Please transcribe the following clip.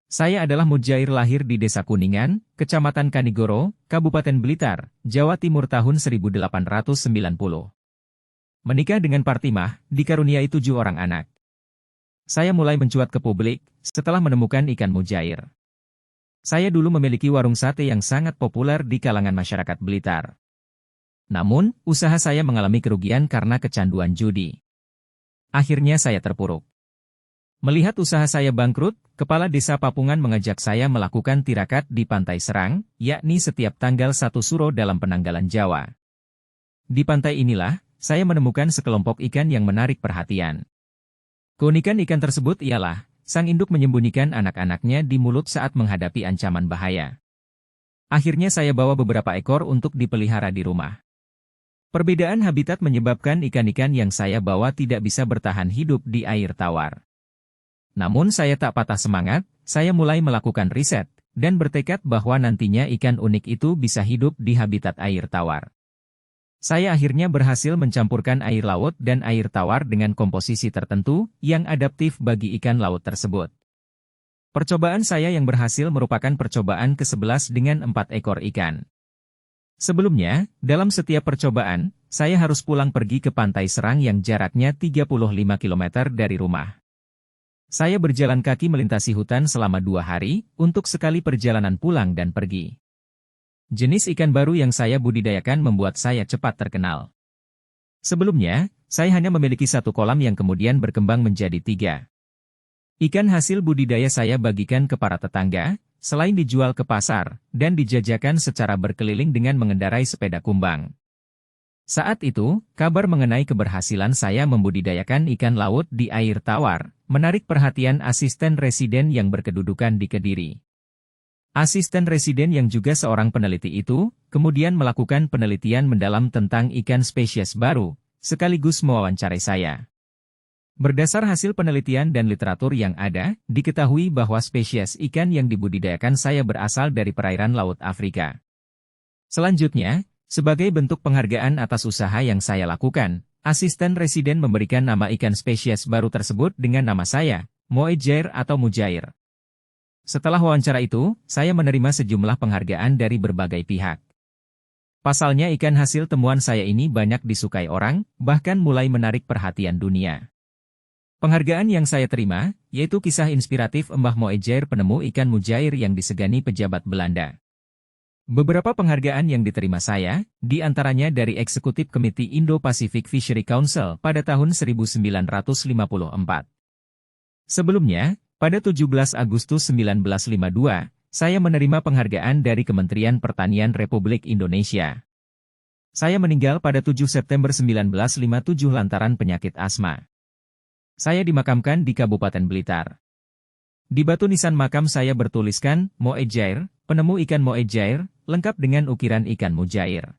Saya adalah Mujair, lahir di Desa Kuningan, Kecamatan Kanigoro, Kabupaten Blitar, Jawa Timur tahun 1890. Menikah dengan Partimah, dikaruniai 7 orang anak. Saya mulai mencuat ke publik setelah menemukan ikan mujair. Saya dulu memiliki warung sate yang sangat populer di kalangan masyarakat Blitar. Namun, usaha saya mengalami kerugian karena kecanduan judi. Akhirnya saya terpuruk. Melihat usaha saya bangkrut, Kepala Desa Papungan mengajak saya melakukan tirakat di Pantai Serang, yakni setiap tanggal 1 Suro dalam penanggalan Jawa. Di pantai inilah, saya menemukan sekelompok ikan yang menarik perhatian. Keunikan ikan tersebut ialah, sang induk menyembunyikan anak-anaknya di mulut saat menghadapi ancaman bahaya. Akhirnya saya bawa beberapa ekor untuk dipelihara di rumah. Perbedaan habitat menyebabkan ikan-ikan yang saya bawa tidak bisa bertahan hidup di air tawar. Namun saya tak patah semangat, saya mulai melakukan riset, dan bertekad bahwa nantinya ikan unik itu bisa hidup di habitat air tawar. Saya akhirnya berhasil mencampurkan air laut dan air tawar dengan komposisi tertentu yang adaptif bagi ikan laut tersebut. Percobaan saya yang berhasil merupakan percobaan ke-11 dengan 4 ekor ikan. Sebelumnya, dalam setiap percobaan, saya harus pulang pergi ke Pantai Serang yang jaraknya 35 km dari rumah. Saya berjalan kaki melintasi hutan selama 2 hari, untuk sekali perjalanan pulang dan pergi. Jenis ikan baru yang saya budidayakan membuat saya cepat terkenal. Sebelumnya, saya hanya memiliki 1 kolam yang kemudian berkembang menjadi 3. Ikan hasil budidaya saya bagikan ke para tetangga, selain dijual ke pasar, dan dijajakan secara berkeliling dengan mengendarai sepeda kumbang. Saat itu, kabar mengenai keberhasilan saya membudidayakan ikan laut di air tawar, menarik perhatian asisten residen yang berkedudukan di Kediri. Asisten residen yang juga seorang peneliti itu, kemudian melakukan penelitian mendalam tentang ikan spesies baru, sekaligus mewawancarai saya. Berdasar hasil penelitian dan literatur yang ada, diketahui bahwa spesies ikan yang dibudidayakan saya berasal dari perairan Laut Afrika. Selanjutnya, sebagai bentuk penghargaan atas usaha yang saya lakukan, asisten residen memberikan nama ikan spesies baru tersebut dengan nama saya, Mujair atau Mujair. Setelah wawancara itu, saya menerima sejumlah penghargaan dari berbagai pihak. Pasalnya ikan hasil temuan saya ini banyak disukai orang, bahkan mulai menarik perhatian dunia. Penghargaan yang saya terima, yaitu kisah inspiratif Mbah Mujair, penemu ikan mujair yang disegani pejabat Belanda. Beberapa penghargaan yang diterima saya, di antaranya dari Eksekutif Komite Indo-Pacific Fishery Council pada tahun 1954. Sebelumnya, pada 17 Agustus 1952, saya menerima penghargaan dari Kementerian Pertanian Republik Indonesia. Saya meninggal pada 7 September 1957 lantaran penyakit asma. Saya dimakamkan di Kabupaten Blitar. Di batu nisan makam saya bertuliskan, Mujair, penemu ikan Mujair, lengkap dengan ukiran ikan mujair.